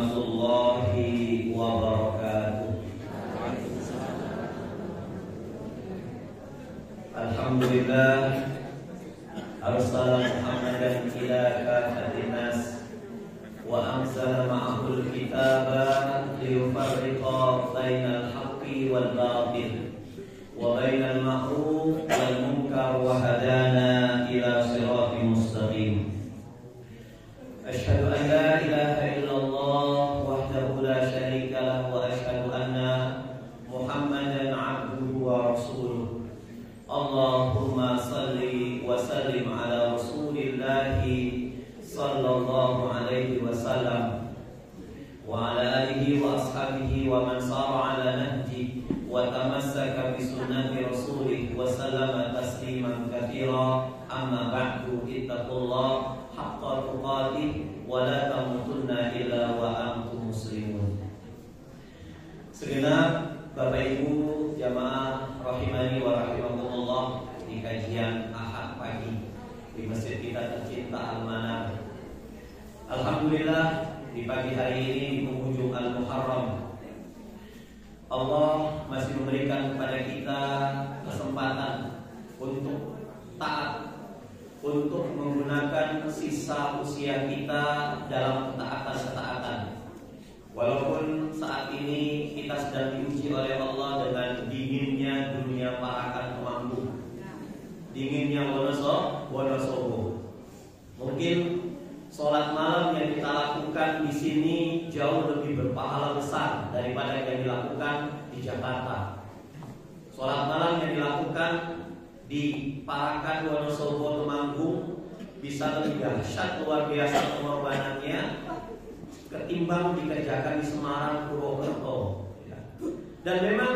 warahmatullahi wabarakatuh. Alhamdulillah arsala Muhammadan ila kafatin nas wa anzala ma'ahul kitaba liyufarriqa bainal haqqi wal batil wa bainal ma'ruf wal munkar wa hadana ila siratin mustaqim. Asyhadu an la ilaha illallah wahdahu la syarika lahu wa asyhadu anna Muhammadan abduhu wa rasuluh. Allahumma salli wa sallim ala rasulillahi sallallahu alaihi wasallam wa ala alihi wa ashabihi wa man sara ala nahji wa tamassaka bi sunnati rasulih wa sallama tasliman katsira. Amma ba'du, ittaqullah haqqa tuqatih wa la tamutunna illa wa antum muslimun. Segenap Bapak Ibu jamaah rahimani wa rahimakumullah, di kajian Ahad pagi di masjid kita tercinta Al-Manar. Alhamdulillah, di pagi hari ini di penghujung Al-Muharram, Allah masih memberikan kepada kita kesempatan untuk taat, untuk menggunakan sisa usia kita dalam ketaatan-ketaatan. Walaupun saat ini kita sedang diuji oleh Allah dengan dinginnya dunia parakan temanggung, dinginnya Wonosobo. Mungkin sholat malam yang kita lakukan di sini jauh lebih berpahala besar daripada yang dilakukan di Jakarta. Sholat malam yang dilakukan di Parakan Wonosobo Temanggung bisa lebih dahsyat, luar biasa pengorbanannya ketimbang dikerjakan di Semarang, Purwokerto. Dan memang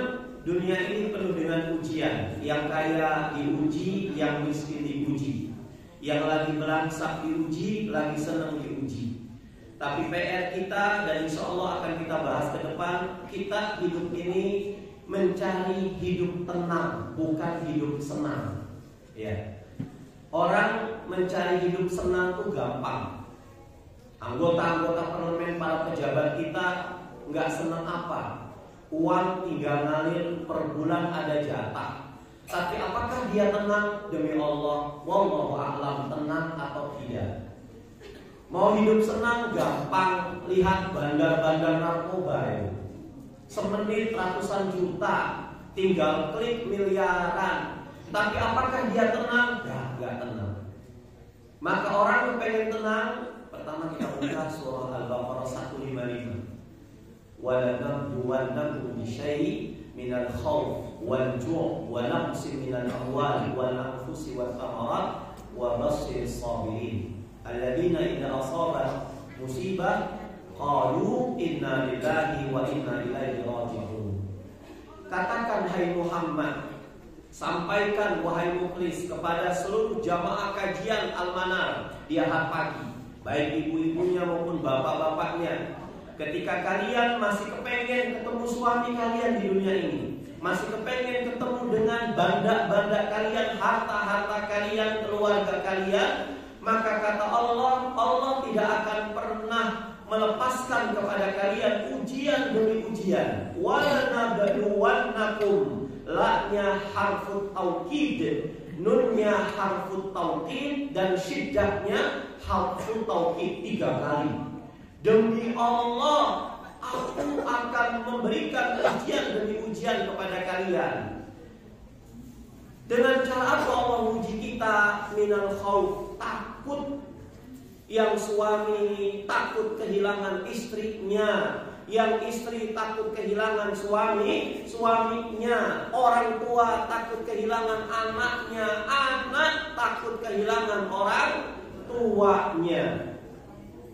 dunia ini penuh dengan ujian. Yang kaya diuji, yang miskin diuji, yang lagi melangsak diuji, lagi senang diuji. Tapi PR kita, dan insya Allah akan kita bahas ke depan, kita hidup ini mencari hidup tenang, bukan hidup senang. Ya. Orang mencari hidup senang itu gampang. Anggota-anggota parlemen, para pejabat kita nggak senang apa? Uang tinggal ngalir, per bulan ada jatah. Tapi apakah dia tenang? Demi Allah, wallahu a'lam, tenang atau tidak. Mau hidup senang gampang, lihat bandar-bandar narkoba ya. Semenit ratusan juta, tinggal klik miliaran. Tapi apakah dia tenang? Nggak tenang. Maka orang yang pengen tenang, pertama kita buka surah Al-Baqarah 155. Walanabluwannakum bisyai'in minal khawf wal ju' wa naqsin minal amwali wal anfusi wath thamarat wa basyirus sabirin alladziina idza asabat musibah qalu inna lillahi wa inna ilaihi raji'un. Katakan hai Muhammad, sampaikan wahai muklis kepada seluruh jamaah kajian Al-Manar di Ahad pagi, baik ibu-ibunya maupun bapak-bapaknya, ketika kalian masih kepengen ketemu suami kalian di dunia ini, masih kepengen ketemu dengan banda-banda kalian, harta-harta kalian, keluarga kalian, maka kata Allah, Allah tidak akan pernah melepaskan kepada kalian ujian demi ujian. Walanabluwannakum, la-nya harfut taukid, nunnya harfut taukid, dan syiddahnya harfut taukid 3 kali. Demi Allah, aku akan memberikan ujian demi ujian kepada kalian. Dengan cara apa Allah menguji kita? Minal khauf, takut. Yang suami takut kehilangan istrinya, yang istri takut kehilangan suaminya, orang tua takut kehilangan anaknya, anak takut kehilangan orang tuanya,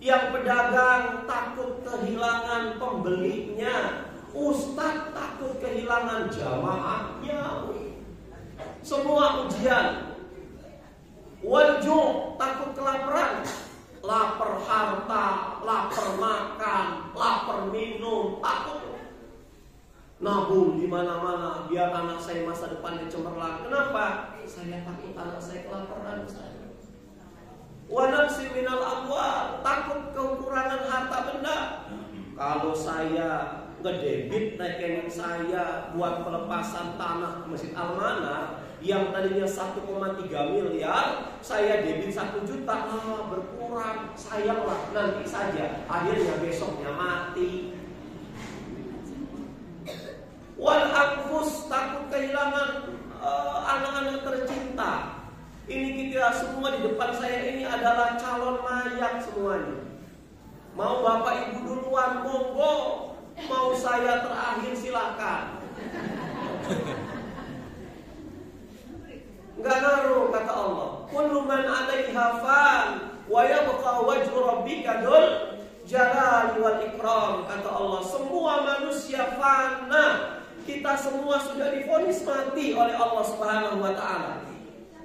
yang pedagang takut kehilangan pembelinya, ustadz takut kehilangan jamaahnya. Semua ujian. Walju, takut kelaparan, lapar harta, lapar makan, lapar minum, takut. Nabung di mana-mana biar anak saya masa depannya cemerlang. Kenapa? Saya takut anak saya kelaparan. Wa nafsi minal amwal, takut kekurangan harta benda. saya ngedebit rekening saya buat pelepasan tanah Masjid Al-Manar yang tadinya 1,3 miliar, saya debit 1 juta, berkurang, sayanglah, nanti saja. Akhirnya besoknya mati. Wal anfus, takut kehilangan anak-anak tercinta. Ini kita semua di depan saya ini adalah calon mayat semuanya. Mau bapak ibu duluan, monggo. Mau saya terakhir silakan. Enggak ngaruh kata Allah. Kullu man 'alaiha fan wa yabqa wajhu rabbika dzul jalali wal ikram. Kata Allah, semua manusia fana. Kita semua sudah divonis mati oleh Allah Subhanahu wa taala.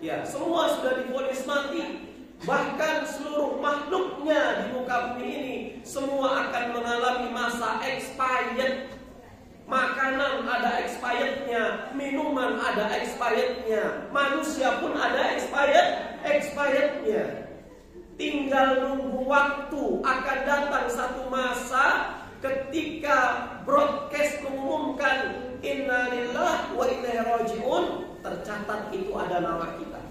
Ya, semua sudah divonis mati. Bahkan seluruh makhluknya di muka bumi ini semua akan mengalami masa expired. Makanan ada expirednya, minuman ada expirednya, manusia pun ada expirednya. Tinggal nunggu waktu, akan datang satu masa ketika broadcast mengumumkan inna lillahi wa inna ilaihi raji'un, tercatat itu ada nama kita.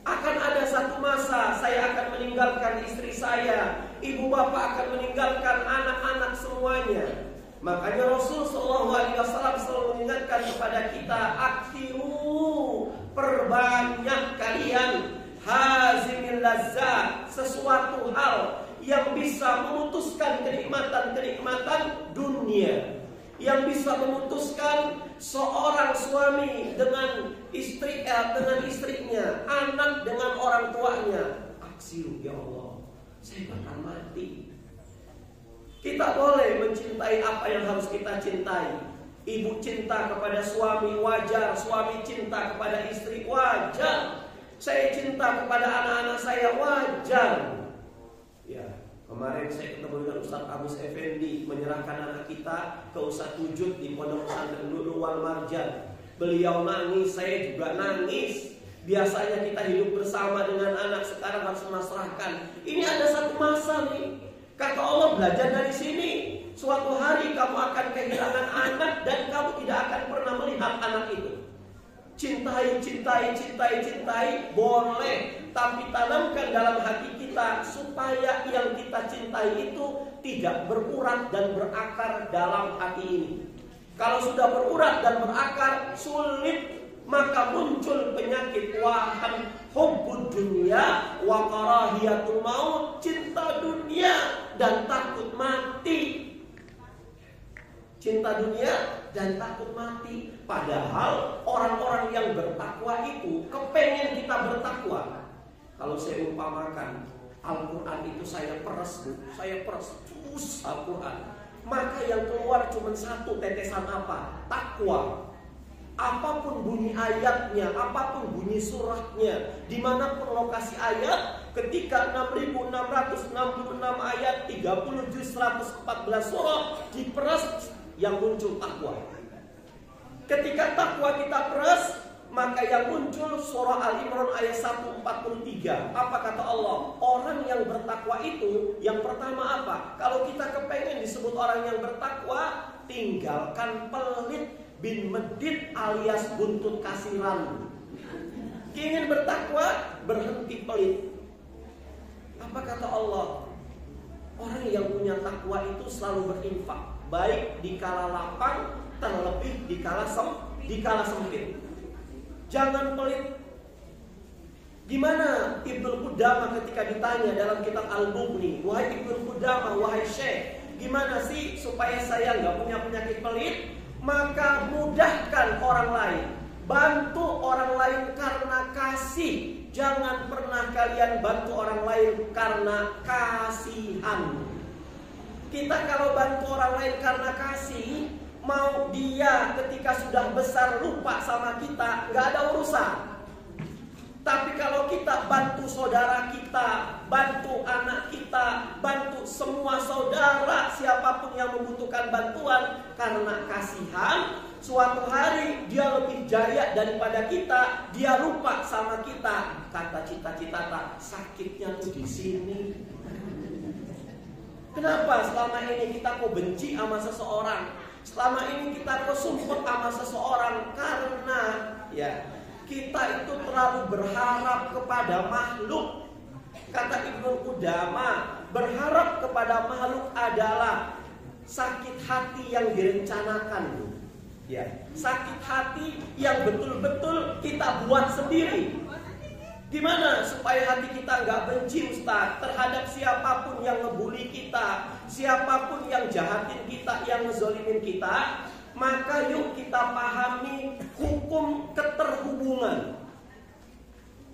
Akan ada satu masa saya akan meninggalkan istri saya, ibu bapak akan meninggalkan anak-anak semuanya. Makanya Rasul SAW selalu mengingatkan kepada kita, akhiru, perbanyak kalian hazimil lazzat, sesuatu hal yang bisa memutuskan kenikmatan-kenikmatan dunia, yang bisa memutuskan seorang suami dengan istrinya, anak dengan orang tuanya. Aksiru, ya Allah, saya bakal mati. Kita boleh mencintai apa yang harus kita cintai. Ibu cinta kepada suami, wajar. Suami cinta kepada istri, wajar. Saya cinta kepada anak-anak saya, wajar. Ya, kemarin saya ketemu dengan Ustaz Agus Effendi, menyerahkan anak kita ke Ustaz Wujud di Pondok Pesantren Nurul Wal Marjan. Beliau nangis, saya juga nangis. Biasanya kita hidup bersama dengan anak, sekarang harus memasrahkan. Ini ada satu masa nih. Kata Allah, belajar dari sini. Suatu hari kamu akan kehilangan anak dan kamu tidak akan pernah melihat anak itu. Cintai, boleh. Tapi tanamkan dalam hati kita supaya yang kita cintai itu tidak berurat dan berakar dalam hati ini. Kalau sudah berurat dan berakar, sulit, maka muncul penyakit wahan hubbud dunya wa karahiyatul maut, cinta dunia dan takut mati. Cinta dunia dan takut mati. Padahal orang-orang yang bertakwa itu kepengen kita bertakwa. Kalau saya umpamakan Al-Quran itu saya peres, terus Al-Quran, maka yang keluar cuma satu tetesan apa? Takwa. Apapun bunyi ayatnya, apapun bunyi suratnya, dimanapun lokasi ayat, ketika 6.666 ayat, 30 juz, 114 surah diperas, yang muncul takwa. Ketika takwa kita peras, maka yang muncul surah Al-Imran ayat 143. Apa kata Allah? Orang yang bertakwa itu, yang pertama apa? Kalau kita kepengen disebut orang yang bertakwa, tinggalkan pelit bin medit alias buntut kasiran. Ingin bertakwa, berhenti pelit. Apa kata Allah? Orang yang punya takwa itu selalu berinfak, baik di kala lapang, terlebih di kala sempit. Jangan pelit. Gimana Ibnu Qudamah ketika ditanya dalam kitab Al-Mughni, wahai Ibnu Qudamah, wahai Syekh, gimana sih supaya saya nggak punya penyakit pelit? Maka mudahkan orang lain, bantu orang lain karena kasih. Jangan pernah kalian bantu orang lain karena kasihan. Kita kalau bantu orang lain karena kasih, mau dia ketika sudah besar lupa sama kita, nggak ada urusan. Tapi kalau kita bantu saudara kita, bantu anak kita, bantu semua saudara, siapapun yang membutuhkan bantuan karena kasihan, suatu hari dia lebih jaya daripada kita, dia lupa sama kita. Kata cita-cita, sakitnya tuh di sini. Kenapa selama ini kita kok benci sama seseorang? Selama ini kita kok sumpah sama seseorang? Karena ya kita itu terlalu berharap kepada makhluk. Kata Ibnu Qudamah, berharap kepada makhluk adalah sakit hati yang direncanakan. Ya, sakit hati yang betul-betul kita buat sendiri. Gimana supaya hati kita nggak benci, Ustaz, terhadap siapapun yang ngebully kita, siapapun yang jahatin kita, yang ngezolimin kita? Maka yuk kita pahami hukum keterhubungan.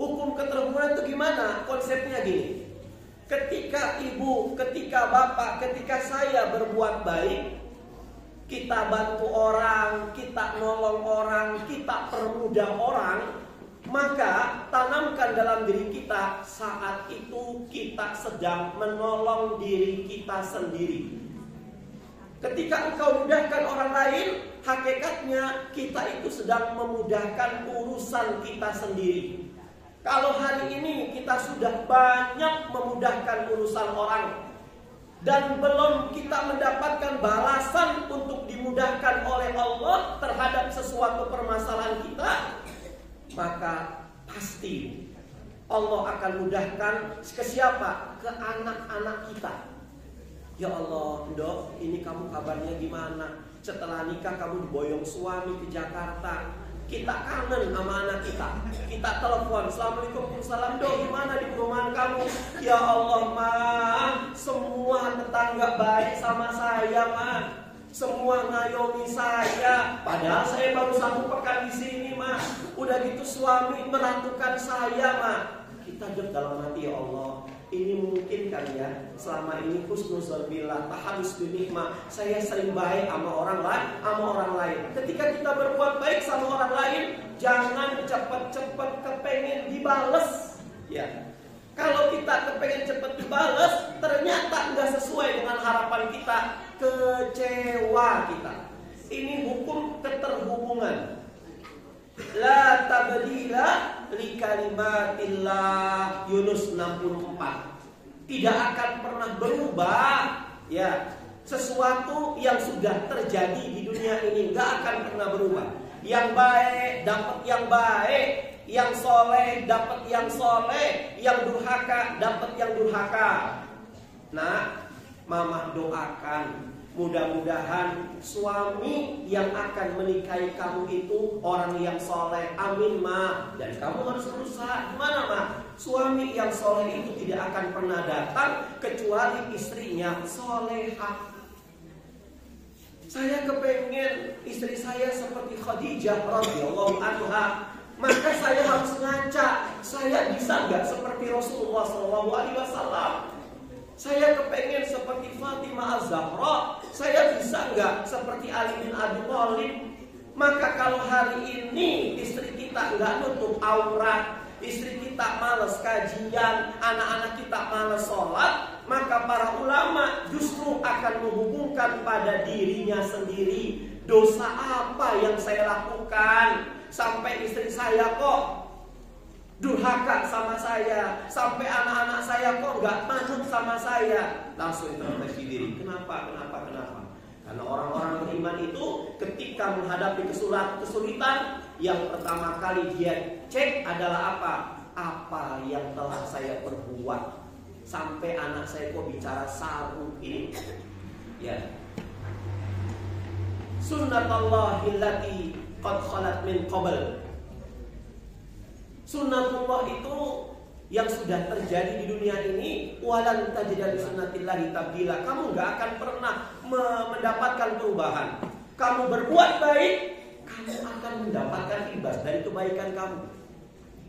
Hukum keterhubungan itu gimana? Konsepnya gini. Ketika ibu, ketika bapak, ketika saya berbuat baik, kita bantu orang, kita nolong orang, kita permudah orang, maka tanamkan dalam diri kita saat itu kita sedang menolong diri kita sendiri. Ketika engkau mudahkan orang lain, hakikatnya kita itu sedang memudahkan urusan kita sendiri. Kalau hari ini kita sudah banyak memudahkan urusan orang dan belum kita mendapatkan balasan untuk dimudahkan oleh Allah terhadap sesuatu permasalahan kita, maka pasti Allah akan mudahkan ke siapa? Ke anak-anak kita. Ya Allah, Dok, ini kamu kabarnya gimana? Setelah nikah kamu diboyong suami ke Jakarta. Kita kangen sama anak kita. Kita telepon, Assalamualaikum, salam Dok, gimana di perumahan kamu? Ya Allah, Ma, semua tetangga baik sama saya, Ma. Semua ngayomi saya. Padahal saya baru 1 pekan di sini, Ma. Udah gitu suami meratukan saya, Ma. Kita jawab dalam hati, ya Allah, ini mungkin kan ya, selama ini husnuzon billah, tahalus binikmah, saya sering baik sama orang lain. Ketika kita berbuat baik sama orang lain, jangan cepet-cepet kepengen dibales. Ya, kalau kita kepengen cepet dibales, ternyata nggak sesuai dengan harapan kita, kecewa kita. Ini hukum keterhubungan. La tabdila li kalimatillah, Yunus 64. Tidak akan pernah berubah ya. Sesuatu yang sudah terjadi di dunia ini nggak akan pernah berubah. Yang baik dapat yang baik, yang soleh dapat yang soleh, yang durhaka dapat yang durhaka. Nah, Mama doakan mudah-mudahan suami yang akan menikahi kamu itu orang yang soleh. Amin, Ma. Dan kamu harus berusaha. Gimana, Ma? Suami yang soleh itu tidak akan pernah datang kecuali istrinya solehah. Saya kepengen istri saya seperti Khadijah radhiyallahu anha. Maka saya harus ngaca, saya bisa nggak seperti Rasulullah SAW? Saya kepengen seperti Fatimah Az-Zahra. Saya bisa nggak seperti Ali bin Abi Thalib? Maka kalau hari ini istri kita nggak nutup aurat, istri kita malas kajian, anak-anak kita malas sholat, maka para ulama justru akan menghubungkan pada dirinya sendiri. Dosa apa yang saya lakukan sampai istri saya kok durhaka sama saya, sampai anak-anak saya kok nggak manut sama saya? Langsung introspeksi diri. Kenapa? Karena orang-orang beriman itu ketika menghadapi kesulitan, yang pertama kali dia cek adalah apa? Apa yang telah saya perbuat sampai anak saya kok bicara saru ini? Ya. Sunnatullahi allati qad khalat min qabl. Sunnatullah itu yang sudah terjadi di dunia ini, walan tajida li sunnatillahi tabdila. Kamu nggak akan pernah mendapatkan perubahan. Kamu berbuat baik, kamu akan mendapatkan imbas dari kebaikan kamu.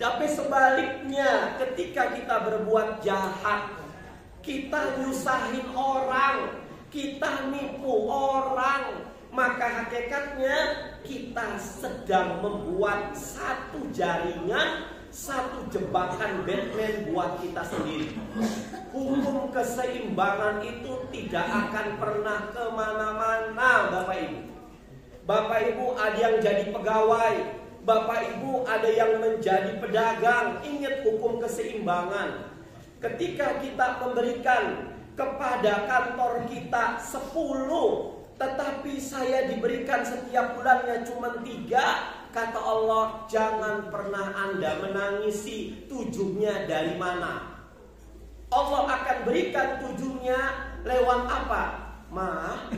Tapi sebaliknya, ketika kita berbuat jahat, kita nyusahin orang, kita nipu orang, maka hakikatnya kita sedang membuat satu jaringan, satu jebakan Batman buat kita sendiri. Hukum keseimbangan itu tidak akan pernah kemana-mana, Bapak Ibu. Bapak Ibu ada yang jadi pegawai, Bapak Ibu ada yang menjadi pedagang. Ingat hukum keseimbangan. Ketika kita memberikan kepada kantor kita 10, tetapi saya diberikan setiap bulannya cuma 3, kata Allah, jangan pernah Anda menangisi 7-nya dari mana. Allah akan berikan 7-nya lewat apa? Ma,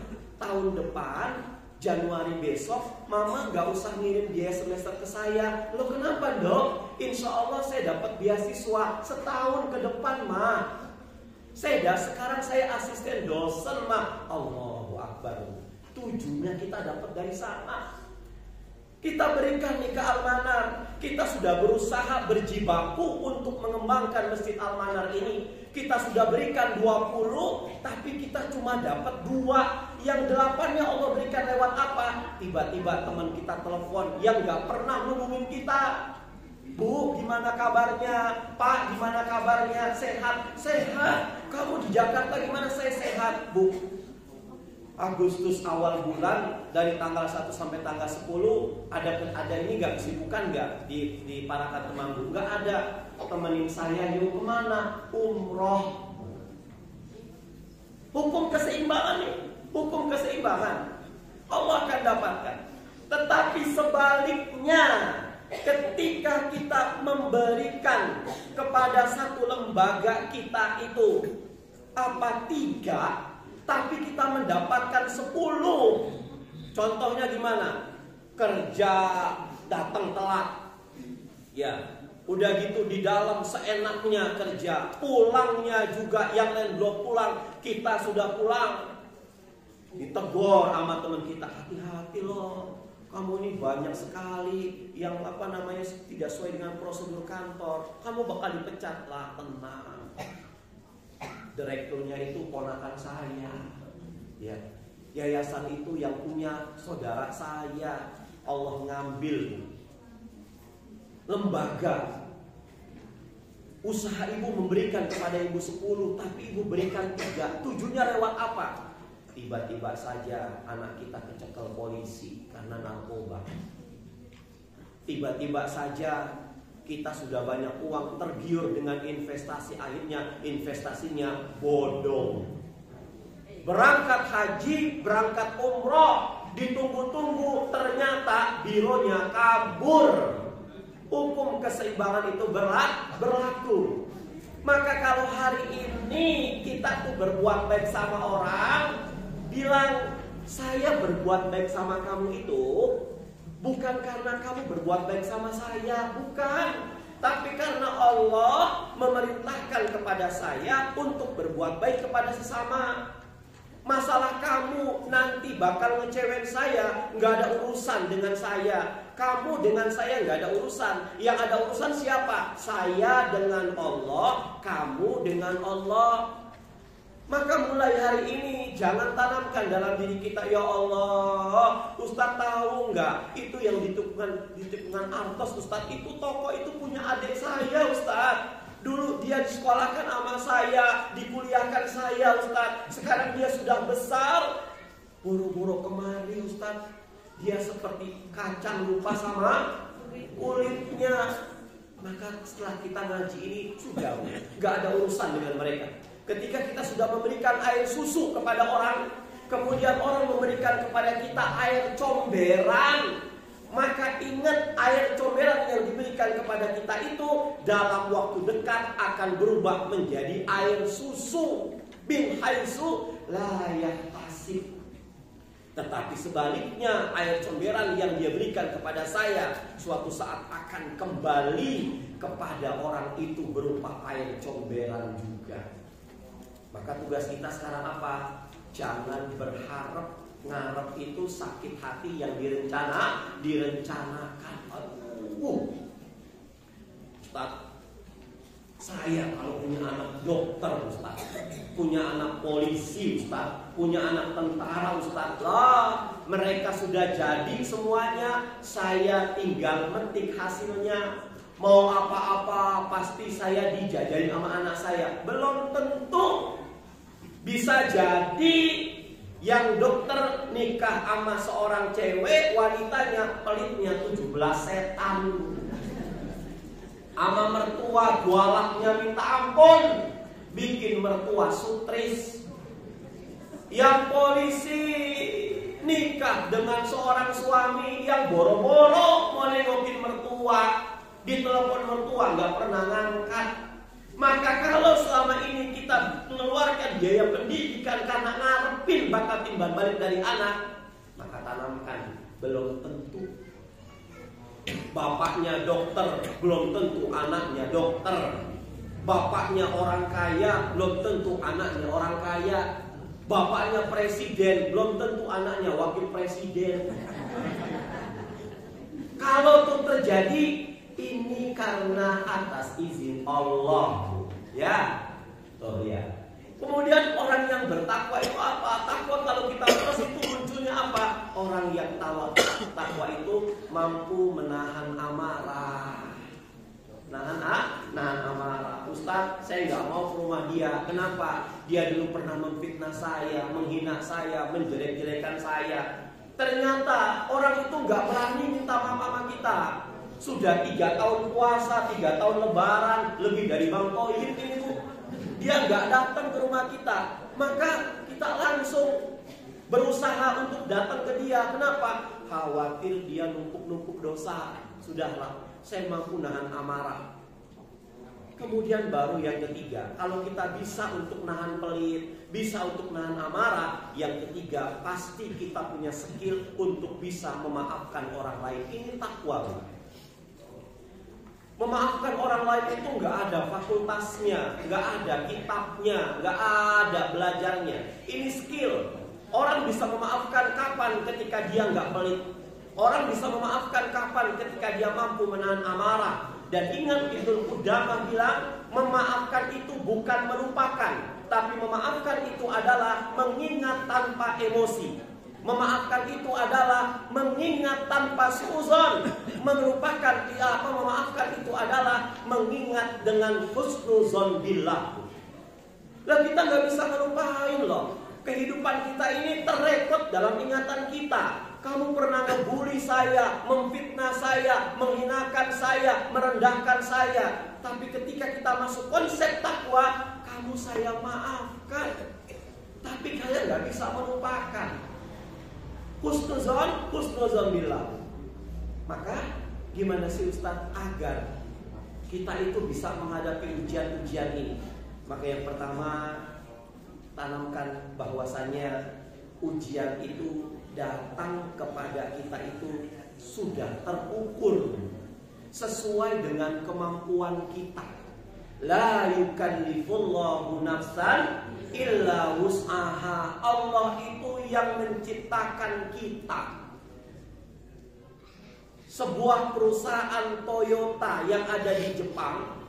tahun depan Januari besok Mama gak usah ngirim biaya semester ke saya. Loh kenapa dok? Insya Allah saya dapat beasiswa setahun ke depan Ma. Sekarang saya asisten dosen Ma. Allahu Akbar. 7-nya kita dapat dari sana. Kita berikan nih ke Al-Manar. Kita sudah berusaha berjibaku untuk mengembangkan Masjid Al-Manar ini. Kita sudah berikan 20, tapi kita cuma dapat 2. Yang 8-nya Allah berikan lewat apa? Tiba-tiba teman kita telepon yang gak pernah hubungin kita. Bu, gimana kabarnya? Pak, gimana kabarnya? Sehat? Sehat. Kamu di Jakarta gimana? Saya sehat, Bu. Agustus awal bulan dari tanggal 1 sampai tanggal 10 ada ini nggak, kesibukan nggak di Parakan Temanggung? Nggak ada. Temenin saya yuk, kemana? Umroh. Hukum keseimbangan nih, hukum keseimbangan Allah akan dapatkan. Tetapi sebaliknya, ketika kita memberikan kepada satu lembaga kita itu 3, tapi kita mendapatkan 10. Contohnya gimana? Kerja datang telat. Ya, udah gitu di dalam seenaknya kerja. Pulangnya juga yang lain belum pulang, kita sudah pulang. Ditegur sama teman kita, hati-hati loh. Kamu ini banyak sekali yang tidak sesuai dengan prosedur kantor. Kamu bakal dipecat lah, tenang. Direkturnya itu ponakan saya, ya. Yayasan itu yang punya saudara saya. Allah ngambil lembaga. Usaha ibu memberikan kepada ibu 10, tapi ibu berikan 3. 7-nya lewat apa? Tiba-tiba saja anak kita kecekel polisi karena narkoba. Tiba-tiba saja kita sudah banyak uang, tergiur dengan investasi, akhirnya investasinya bodong. Berangkat haji, berangkat umroh, ditunggu-tunggu, ternyata bironya kabur. Hukum keseimbangan itu berlaku. Maka kalau hari ini kita tuh berbuat baik sama orang, bilang saya berbuat baik sama kamu itu bukan karena kamu berbuat baik sama saya, bukan. Tapi karena Allah memerintahkan kepada saya untuk berbuat baik kepada sesama. Masalah kamu nanti bakal ngecewain saya, nggak ada urusan dengan saya. Kamu dengan saya nggak ada urusan. Yang ada urusan siapa? Saya dengan Allah, kamu dengan Allah. Maka mulai hari ini jangan tanamkan dalam diri kita, ya Allah, Ustadz tahu nggak itu yang di tikungan Artos, Ustadz itu toko itu punya adik saya, Ustadz. Dulu dia disekolahkan sama saya, dikuliahkan saya, Ustadz. Sekarang dia sudah besar, buru-buru kemari, Ustadz. Dia seperti kacang lupa sama kulitnya. Maka setelah kita ngaji ini sudah nggak ada urusan dengan mereka. Ketika kita sudah memberikan air susu kepada orang, kemudian orang memberikan kepada kita air comberan, maka ingat air comberan yang diberikan kepada kita itu dalam waktu dekat akan berubah menjadi air susu. Bin haitsu la yahtasib. Tetapi sebaliknya, air comberan yang dia berikan kepada saya suatu saat akan kembali kepada orang itu berupa air comberan juga. Maka tugas kita sekarang apa? Jangan berharap ngarep itu sakit hati yang direncanakan. Ustaz, saya kalau punya anak dokter, Ustaz, punya anak polisi, Ustaz, punya anak tentara, Ustaz, lah mereka sudah jadi semuanya. Saya tinggal metik hasilnya. Mau apa-apa pasti saya dijajarin sama anak saya. Belum tentu. Bisa jadi yang dokter nikah sama seorang cewek, wanitanya pelitnya 17 setan. Sama mertua gualaknya minta ampun. bikin mertua sutris. Yang polisi nikah dengan seorang suami yang boro-boro mau nengokin mertua, ditelepon mertua nggak pernah ngangkat. Maka kalau selama ini kita mengeluarkan biaya pendidikan karena ngarepin bakal timbal balik dari anak, maka tanamkan, belum tentu bapaknya dokter, belum tentu anaknya dokter. Bapaknya orang kaya, belum tentu anaknya orang kaya. Bapaknya presiden, belum tentu anaknya wakil presiden. Kalau itu terjadi, ini karena atas izin Allah. Ya, tuh ya. Kemudian orang yang bertakwa itu apa? Takwa kalau kita terus itu munculnya apa? Orang yang takwa itu mampu menahan amarah. Nahan amarah. Ustaz, saya nggak mau ke rumah dia. Kenapa? Dia dulu pernah memfitnah saya, menghina saya, menjelek-jelekan saya. Ternyata orang itu nggak berani minta maaf sama kita. Sudah 3 tahun puasa, 3 tahun lebaran, lebih dari Bang Toyib ini Bu. Dia nggak datang ke rumah kita. Maka kita langsung berusaha untuk datang ke dia. Kenapa? Khawatir dia numpuk-numpuk dosa. Sudahlah, saya mampu nahan amarah. Kemudian baru yang ketiga, kalau kita bisa untuk nahan pelit, bisa untuk nahan amarah, yang ketiga pasti kita punya skill untuk bisa memaafkan orang lain. Ini takwa. Memaafkan orang lain itu nggak ada fakultasnya, nggak ada kitabnya, nggak ada belajarnya. Ini skill. Orang bisa memaafkan kapan? Ketika dia nggak pelit. Orang bisa memaafkan kapan? Ketika dia mampu menahan amarah. Dan ingat Ibnu Qudamah bilang, memaafkan itu bukan melupakan, tapi memaafkan itu adalah mengingat tanpa emosi. Memaafkan itu adalah mengingat tanpa suuzon. Memaafkan itu adalah mengingat dengan husnuzon billah. Lah kita nggak bisa ngelupain loh. Kehidupan kita ini terrekod dalam ingatan kita. Kamu pernah ngebully saya, memfitnah saya, menghinakan saya, merendahkan saya. Tapi ketika kita masuk konsep takwa, kamu saya maafkan. Tapi kalian nggak bisa melupakan. Husnuzon billah. Maka gimana sih Ustaz agar kita itu bisa menghadapi ujian-ujian ini? Maka yang pertama, tanamkan bahwasannya ujian itu datang kepada kita itu sudah terukur sesuai dengan kemampuan kita. La yukallifullahu nafsan illa wus'aha. Allah itu yang menciptakan kita. Sebuah perusahaan Toyota yang ada di Jepang,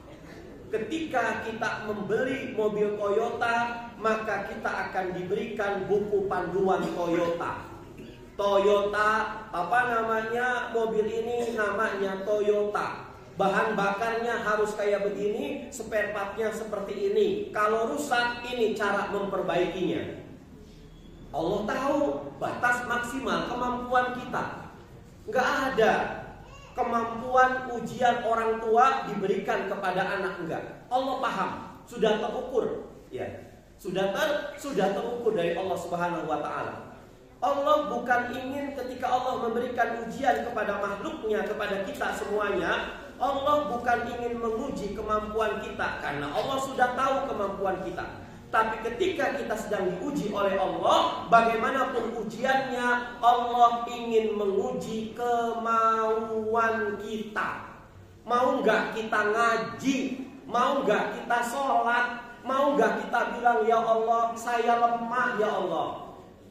ketika kita membeli mobil Toyota, maka kita akan diberikan buku panduan Toyota. Mobil ini namanya Toyota. Bahan bakarnya harus kayak begini, spare partnya seperti ini. Kalau rusak, ini cara memperbaikinya. Allah tahu batas maksimal kemampuan kita. Nggak ada kemampuan ujian orang tua diberikan kepada anak, enggak. Allah paham, sudah terukur, ya. Sudah terukur dari Allah Subhanahu wa taala. Allah bukan ingin ketika Allah memberikan ujian kepada makhluknya, kepada kita semuanya, Allah bukan ingin menguji kemampuan kita, karena Allah sudah tahu kemampuan kita. Tapi ketika kita sedang diuji oleh Allah, bagaimanapun ujiannya, Allah ingin menguji kemauan kita. Mau nggak kita ngaji? Mau nggak kita sholat? Mau nggak kita bilang, ya Allah, saya lemah ya Allah.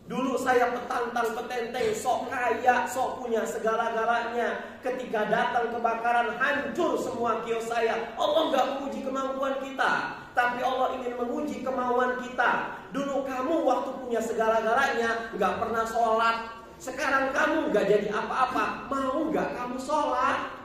Dulu saya petantang petenteng, sok kaya, sok punya segala-galanya. Ketika datang kebakaran, hancur semua kios saya. Allah nggak menguji kemampuan kita, tapi Allah ingin menguji kemauan kita. Dulu kamu waktu punya segala-galanya nggak pernah sholat. Sekarang kamu nggak jadi apa-apa. Mau nggak kamu sholat?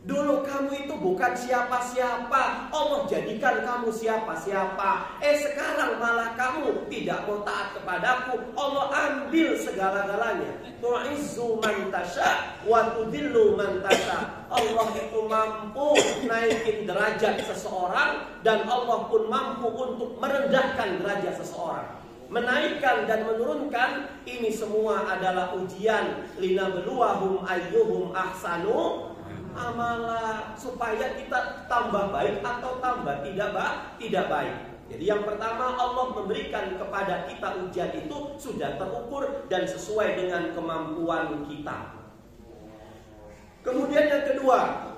Dulu kamu itu bukan siapa-siapa, Allah jadikan kamu siapa-siapa. Sekarang malah kamu tidak mau taat kepadaku, Allah ambil segala-galanya. Tu'izzu man tasha wa tudillu man tasha. Allah itu mampu naikin derajat seseorang, dan Allah pun mampu untuk merendahkan derajat seseorang. Menaikkan dan menurunkan, ini semua adalah ujian. Linabluwahum ayyuhum ahsanu amala, supaya kita tambah baik atau tambah tidak baik. Jadi yang pertama, Allah memberikan kepada kita ujian itu sudah terukur dan sesuai dengan kemampuan kita. Kemudian yang kedua,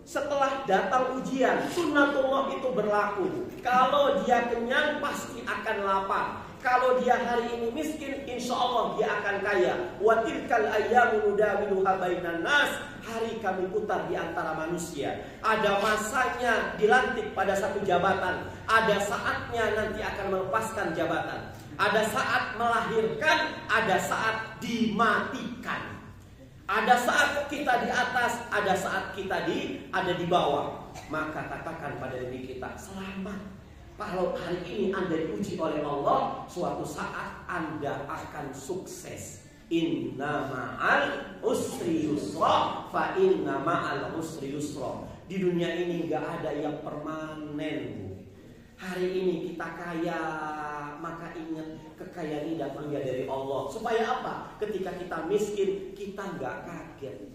setelah datang ujian, sunnatullah itu berlaku. Kalau dia kenyang pasti akan lapar. Kalau dia hari ini miskin, insya Allah dia akan kaya. Wa tilkal ayyamu nudawiluha bainan nas. Hari kami putar di antara manusia. Ada masanya dilantik pada satu jabatan. Ada saatnya nanti akan melepaskan jabatan. Ada saat melahirkan, ada saat dimatikan. Ada saat kita di atas, ada saat kita ada di bawah. Maka katakan pada diri kita, selamat. Kalau hari ini Anda diuji oleh Allah, suatu saat Anda akan sukses. Inna ma'al usri yusra, fa inna ma'al usri yusra. Di dunia ini gak ada yang permanen. Hari ini kita kaya, maka ingat kekayaan ini datangnya dari Allah. Supaya apa? Ketika kita miskin, kita gak kaget.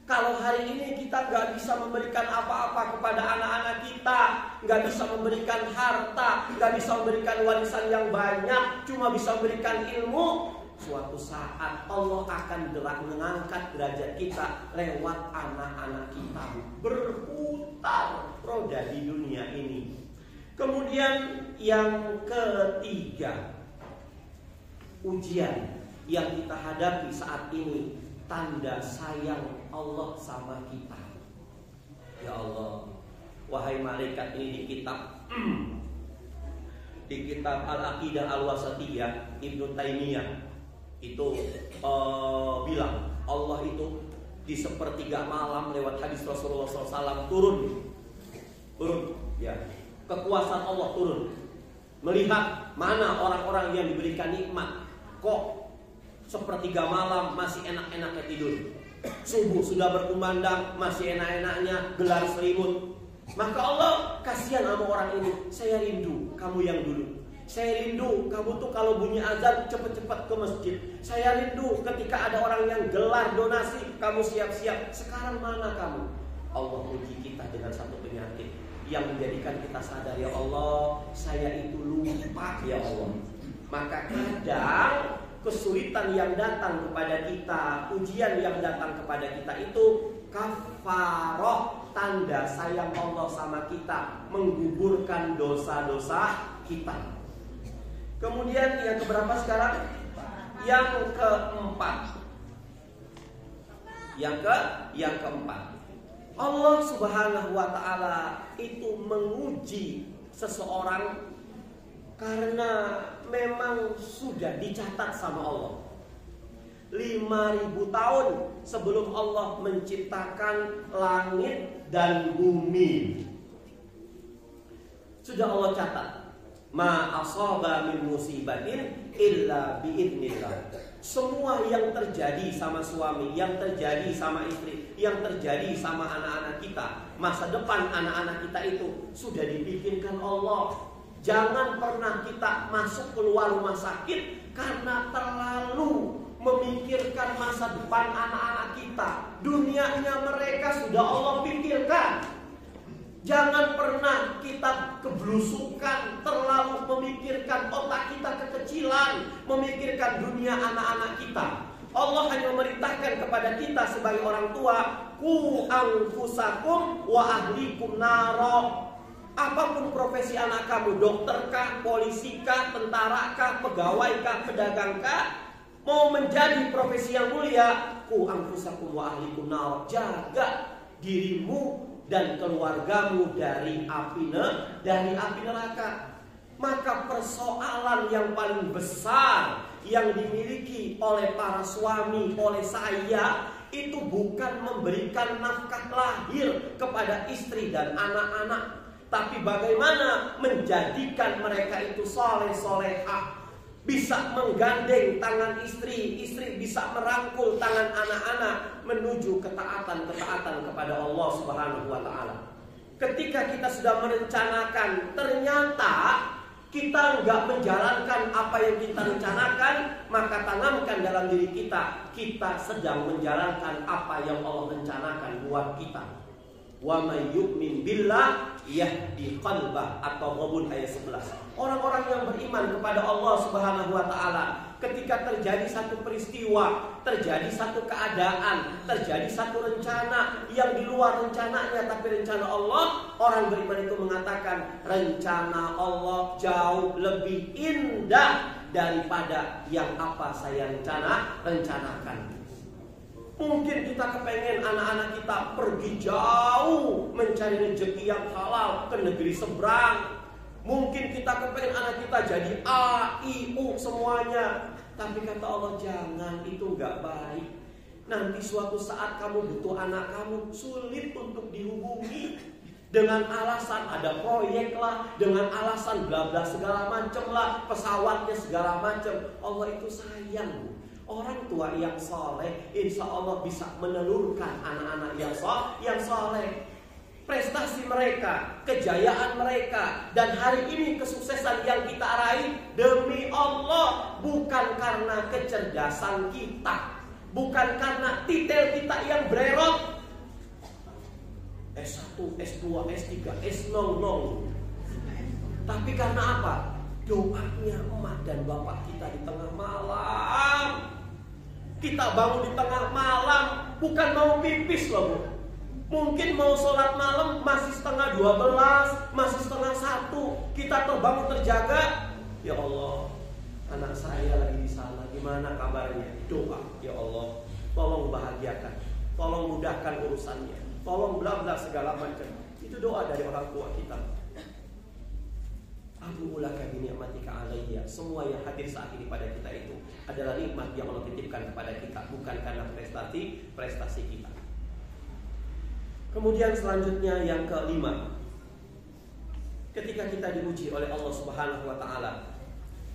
Kalau hari ini kita gak bisa memberikan apa-apa kepada anak-anak kita, gak bisa memberikan harta, gak bisa memberikan warisan yang banyak, cuma bisa memberikan ilmu, suatu saat Allah akan mengangkat derajat kita lewat anak-anak kita. Berputar roda di dunia ini. Kemudian yang ketiga, ujian yang kita hadapi saat ini, tanda sayang Allah sama kita. Ya Allah, wahai malaikat, ini di kitab Al-Aqidah Al-Wasatiyah, Ibnu Taimiyah itu bilang Allah itu di sepertiga malam lewat hadis Rasulullah SAW turun ya, kekuasaan Allah turun, melihat mana orang-orang yang diberikan nikmat. Kok sepertiga malam masih enak-enaknya tidur, subuh sudah berkumandang masih enak-enaknya gelar selimut. Maka Allah kasihan sama orang ini. Saya rindu kamu yang dulu. Saya rindu kamu tuh kalau bunyi azan cepet-cepet ke masjid. Saya rindu ketika ada orang yang gelar donasi, kamu siap-siap. Sekarang mana kamu? Allah uji kita dengan satu penyakit yang menjadikan kita sadar, ya Allah, saya itu lupa, ya Allah. Maka kadang kesulitan yang datang kepada kita, ujian yang datang kepada kita itu kafaroh, tanda sayang Allah sama kita, menggugurkan dosa-dosa kita. Kemudian yang keberapa sekarang? Yang keempat. Yang keempat. Allah Subhanahu wa ta'ala itu menguji seseorang karena memang sudah dicatat sama Allah. 5.000 tahun sebelum Allah menciptakan langit dan bumi, sudah Allah catat. Ma asaba min musibatin illa biidznillah. Semua yang terjadi sama suami, yang terjadi sama istri, yang terjadi sama anak-anak kita, masa depan anak-anak kita itu sudah dibikinkan Allah. Jangan pernah kita masuk keluar rumah sakit karena terlalu memikirkan masa depan anak-anak kita. Dunianya mereka sudah Allah pikirkan. Jangan pernah kita keblusukan, terlalu memikirkan, otak kita kekecilan, memikirkan dunia anak-anak kita. Allah hanya memerintahkan kepada kita sebagai orang tua, ku anfusakum wa ahlikum naro. Apapun profesi anak kamu, dokter kah, polisi kah, tentara kah, pegawai kah, pedagang kah, mau menjadi profesi yang mulia, ku anfusakum wa ahlikum naro. Jaga dirimu dan keluargamu dari api neraka. Maka persoalan yang paling besar yang dimiliki oleh para suami, oleh saya, itu bukan memberikan nafkah lahir kepada istri dan anak-anak, tapi bagaimana menjadikan mereka itu soleh-solehah, bisa menggandeng tangan istri, istri bisa merangkul tangan anak-anak menuju ketaatan-ketaatan kepada Allah Subhanahu wa Ta'ala. Ketika kita sudah merencanakan, ternyata kita nggak menjalankan apa yang kita rencanakan, maka tanamkan dalam diri kita, kita sedang menjalankan apa yang Allah rencanakan buat kita. Wa may yu'min billah yahdi qalbah, atau Ghabun ayat 11. Orang-orang yang beriman kepada Allah Subhanahu wa Ta'ala, ketika terjadi satu peristiwa, terjadi satu keadaan, terjadi satu rencana yang di luar rencananya tapi rencana Allah, orang beriman itu mengatakan rencana Allah jauh lebih indah daripada yang apa saya rencanakan. Mungkin kita kepengen anak-anak kita pergi jauh mencari rezeki yang halal ke negeri seberang. Mungkin kita kepengen anak kita jadi A, I, U semuanya. Tapi kata Allah, jangan, itu gak baik. Nanti suatu saat kamu butuh anak kamu, sulit untuk dihubungi. Dengan alasan ada proyek lah, dengan alasan bla bla segala macem lah, pesawatnya segala macem. Allah itu sayang. Orang tua yang soleh, insya Allah bisa menelurkan anak-anak yang soleh. Prestasi mereka, kejayaan mereka, dan hari ini kesuksesan yang kita raih demi Allah, bukan karena kecerdasan kita, bukan karena titel kita yang bererot S1, S2, S3, S0, tapi karena apa? Doanya emak dan bapak kita di tengah malam. Kita bangun di tengah malam, bukan mau pipis loh Bu. Mungkin mau sholat malam masih setengah 12, masih setengah 1. Kita terbangun terjaga. Ya Allah, anak saya lagi di sana, gimana kabarnya? Doa, ya Allah, tolong bahagiakan, tolong mudahkan urusannya, tolong bla bla segala macam. Itu doa dari orang tua kita. Abu ulaka bi ni'matika alayya. Semua yang hadir saat ini pada kita itu adalah nikmat yang Allah titipkan kepada kita, bukan karena prestasi kita. Kemudian selanjutnya yang kelima, ketika kita diuji oleh Allah Subhanahu wa Ta'ala,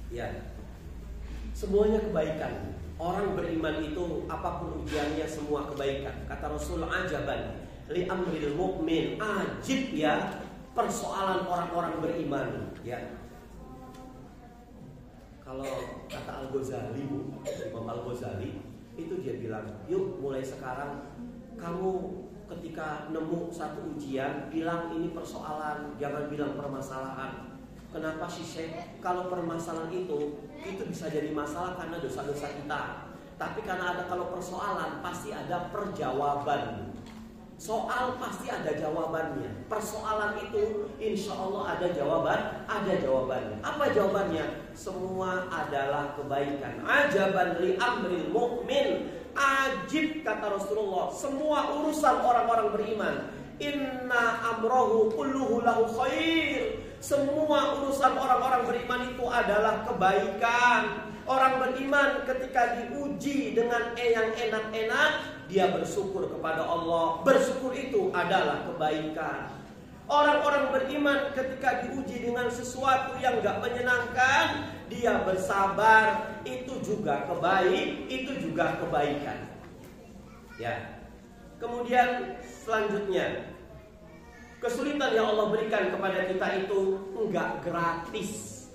ya, semuanya kebaikan. Orang beriman itu apapun ujiannya semua kebaikan. Kata Rasul, ajaban li amril mu'min, ajib ya persoalan orang-orang beriman, ya. Kalau kata Al-Ghazali, Imam Al-Ghazali, itu dia bilang, yuk mulai sekarang kamu ketika nemu satu ujian, bilang ini persoalan, jangan bilang permasalahan. Kenapa sih Syekh? Kalau permasalahan itu bisa jadi masalah karena dosa-dosa kita. Tapi karena ada kalau persoalan pasti ada perjawaban. Soal pasti ada jawabannya. Persoalan itu insya Allah ada jawabannya. Apa jawabannya? Semua adalah kebaikan. Ajaban li amril mu'min. Ajib kata Rasulullah, semua urusan orang-orang beriman. Inna amrohu kulluhu lahu khair. Semua urusan orang-orang beriman itu adalah kebaikan. Orang beriman ketika diuji dengan yang enak-enak, dia bersyukur kepada Allah. Bersyukur itu adalah kebaikan. Orang-orang beriman ketika diuji dengan sesuatu yang gak menyenangkan, dia bersabar. Itu juga kebaikan. Ya. Kemudian selanjutnya, kesulitan yang Allah berikan kepada kita itu enggak gratis.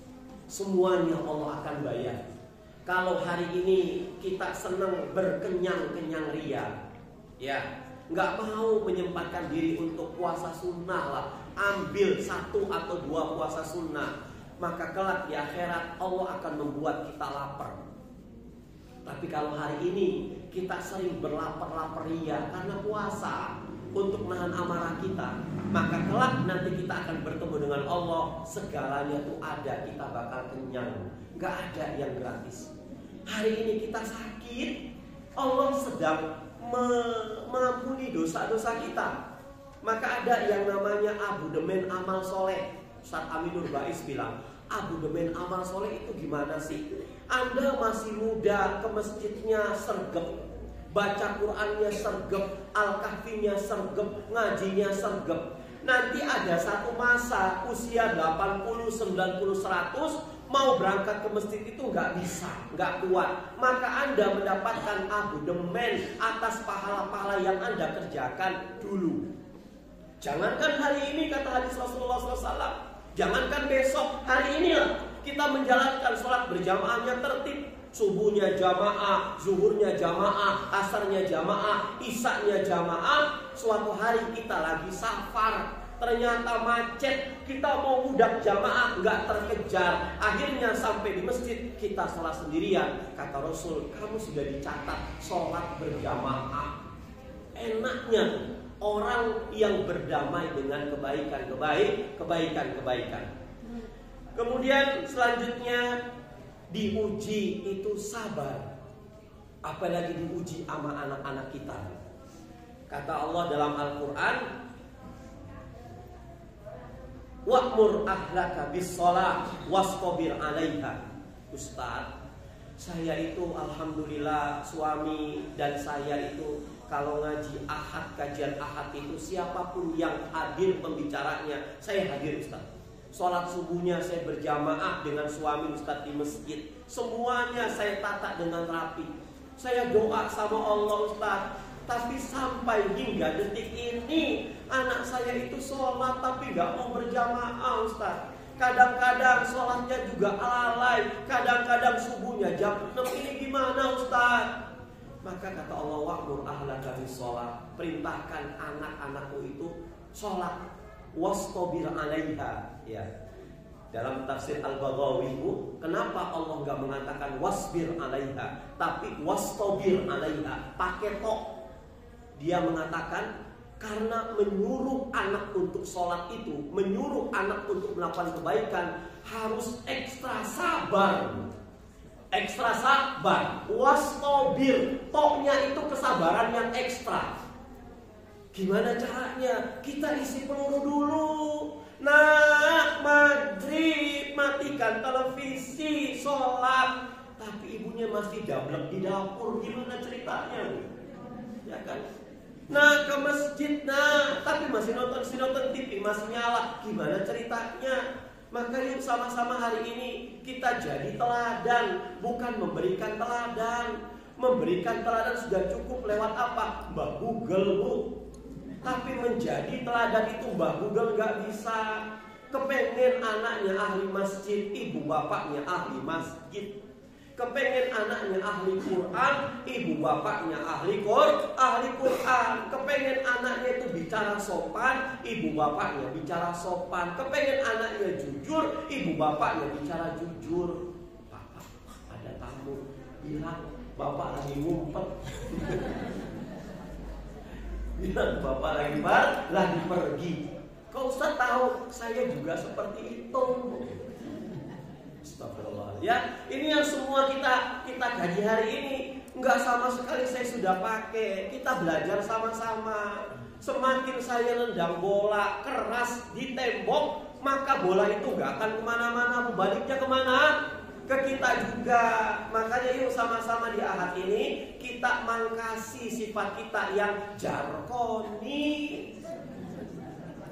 Semuanya Allah akan bayar. Kalau hari ini kita senang berkenyang-kenyang ria, ya, nggak mau menyempatkan diri untuk puasa sunnah lah, ambil 1 atau 2 puasa sunnah, maka kelak di akhirat Allah akan membuat kita lapar. Tapi kalau hari ini kita sering berlapar-lapar ria karena puasa untuk menahan amarah kita, maka kelak nanti kita akan bertemu dengan Allah, segalanya tuh ada, kita bakal kenyang. Nggak ada yang gratis. Hari ini kita sakit, Allah sedang mengampuni dosa-dosa kita. Maka ada yang namanya abodemen amal soleh. Ustaz Aminur Bais bilang, abodemen amal soleh itu gimana sih? Anda masih muda, ke masjidnya sergap, baca Qur'annya sergap, Al-Kahfinya sergap, ngajinya sergap. Nanti ada satu masa usia 80, 90, 100 mau berangkat ke masjid itu nggak bisa, nggak kuat. Maka Anda mendapatkan abodemen atas pahala-pahala yang Anda kerjakan dulu. Jangankan hari ini, kata hadis Rasulullah SAW, jangankan besok, hari inilah kita menjalankan sholat berjamaahnya tertib. Subuhnya jamaah, zuhurnya jamaah, asarnya jamaah, isaknya jamaah. Suatu hari kita lagi safar, ternyata macet, kita mau budak jamaah nggak terkejar. Akhirnya sampai di masjid kita sholat sendirian. Kata Rasul, kamu sudah dicatat sholat berjamaah. Enaknya orang yang berdamai dengan kebaikan. Kemudian selanjutnya diuji itu sabar. Apalagi diuji sama anak-anak kita. Kata Allah dalam Al-Quran, wa'mur ahlaka bis-shalah wastabir 'alaiha. Ustaz, saya itu alhamdulillah suami dan saya itu kalau ngaji Ahad, kajian Ahad itu siapapun yang hadir pembicaranya, saya hadir Ustaz. Sholat subuhnya saya berjamaah dengan suami Ustaz di masjid. Semuanya saya tata dengan rapi. Saya doa sama Allah Ustaz. Tapi sampai hingga detik ini anak saya itu sholat tapi gak mau berjamaah Ustaz. Kadang-kadang sholatnya juga lalai. Kadang-kadang subuhnya jam 6, ini gimana Ustaz? Maka kata Allah, wa'mur ahlaka bis-shalah, perintahkan anak-anakku itu sholat, wastabir 'alaiha. Ya. Dalam tafsir Al-Baghawi, kenapa Allah enggak mengatakan wasbir 'alaiha, tapi wastabir 'alaiha, pakai tok. Dia mengatakan karena menyuruh anak untuk sholat itu, menyuruh anak untuk melakukan kebaikan harus ekstra sabar. Ekstra sabar, wastabir, toknya itu kesabaran yang ekstra. Gimana caranya? Kita isi peluru dulu. Nah, maghrib, matikan televisi, sholat, tapi ibunya masih dablek di dapur. Gimana ceritanya? Ya kan? Nah, ke masjid, tapi masih nonton TV, masih nyala. Gimana ceritanya? Maka yuk sama-sama hari ini kita jadi teladan, bukan memberikan teladan. Memberikan teladan sudah cukup lewat apa? Mbak Google, Bu. Tapi menjadi teladan itu Mbak Google gak bisa. Kepengen anaknya ahli masjid, ibu bapaknya ahli masjid. Kepengen anaknya ahli Quran, ibu bapaknya ahli Quran. Kepengen anaknya itu bicara sopan, ibu bapaknya bicara sopan. Kepengen anaknya jujur, ibu bapaknya bicara jujur. Bapak, ada tamu, bilang bapak lagi ngumpet. Bilang bapak lagi pergi. Kau Ustaz tahu, saya juga seperti itu. Astagfirullah. Ya, ini yang semua kita kaji hari ini. Enggak sama sekali saya sudah pakai. Kita belajar sama-sama. Semakin saya nendang bola keras di tembok, maka bola itu enggak akan kemana-mana. Baliknya kemana? Ke kita juga. Makanya yuk sama-sama di Ahad ini kita mengkasih sifat kita yang jarkoni.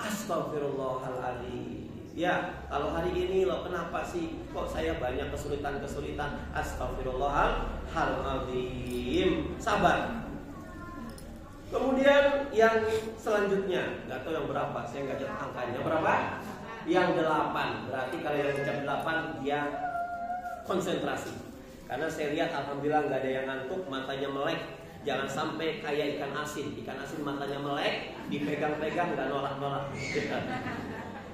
Astagfirullahaladzim. Ya, kalau hari ini loh, kenapa sih kok saya banyak kesulitan-kesulitan? Astagfirullahaladzim. Sabar. Kemudian yang selanjutnya, nggak tahu yang berapa, saya nggak catat angkanya. Berapa? Yang 8. Berarti kalau yang jam 8 dia konsentrasi. Karena saya lihat alhamdulillah nggak ada yang ngantuk, matanya melek. Jangan sampai kayak ikan asin. Ikan asin matanya melek, dipegang-pegang nggak nolak-nolak.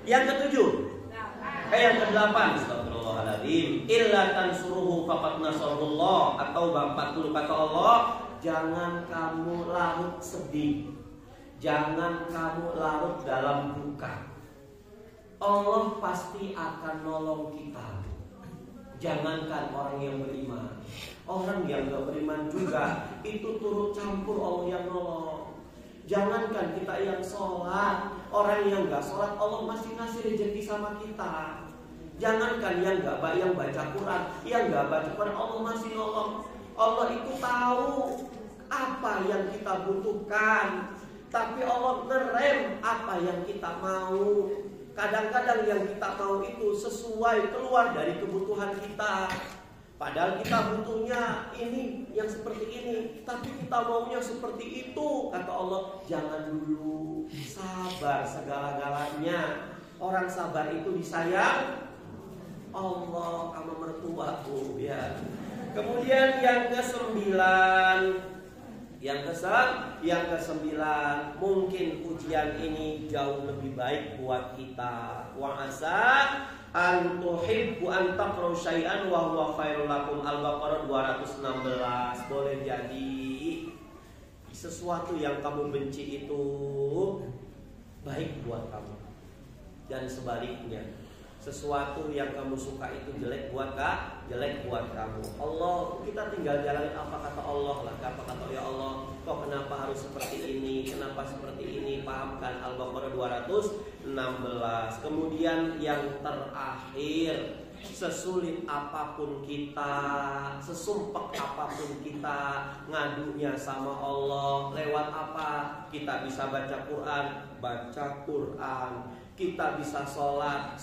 Yang ke-7, yang ke-8, astagfirullahaladzim, illa tansuruhu faqad nasarullah, atau 40 kata Allah, jangan kamu larut sedih, jangan kamu larut dalam duka. Allah pasti akan nolong kita. Jangankan orang yang beriman, orang yang gak beriman juga itu turut campur Allah yang nolong. Jangankan kita yang sholat, orang yang gak sholat Allah masih ngasih rezeki sama kita. Jangankan yang baca Quran, yang gak baca Quran Allah masih nolong. Allah itu tahu apa yang kita butuhkan, tapi Allah ngerem apa yang kita mau. Kadang-kadang yang kita mau itu sesuai keluar dari kebutuhan kita. Padahal kita butuhnya ini yang seperti ini, tapi kita maunya seperti itu. Kata Allah, jangan dulu, sabar segala-galanya. Orang sabar itu disayang Allah sama mertuaku, ya. Kemudian yang kesembilan, mungkin ujian ini jauh lebih baik buat kita. Wa asa an tuhibbu an taqraw syai'an wa huwa khairul lakum. Al-Baqarah 216. Boleh jadi sesuatu yang kamu benci itu baik buat kamu, dan sebaliknya sesuatu yang kamu suka itu jelek buat kamu. Allah, kita tinggal jalanin apa kata Allah lah. Apa kata ya Allah, kok kenapa harus seperti ini, kenapa seperti ini. Pahamkan. Al-Baqarah 216. Kemudian yang terakhir, sesulit apapun kita, sesumpek apapun kita ngadunya sama Allah, lewat apa? Kita bisa baca Quran, kita bisa sholat,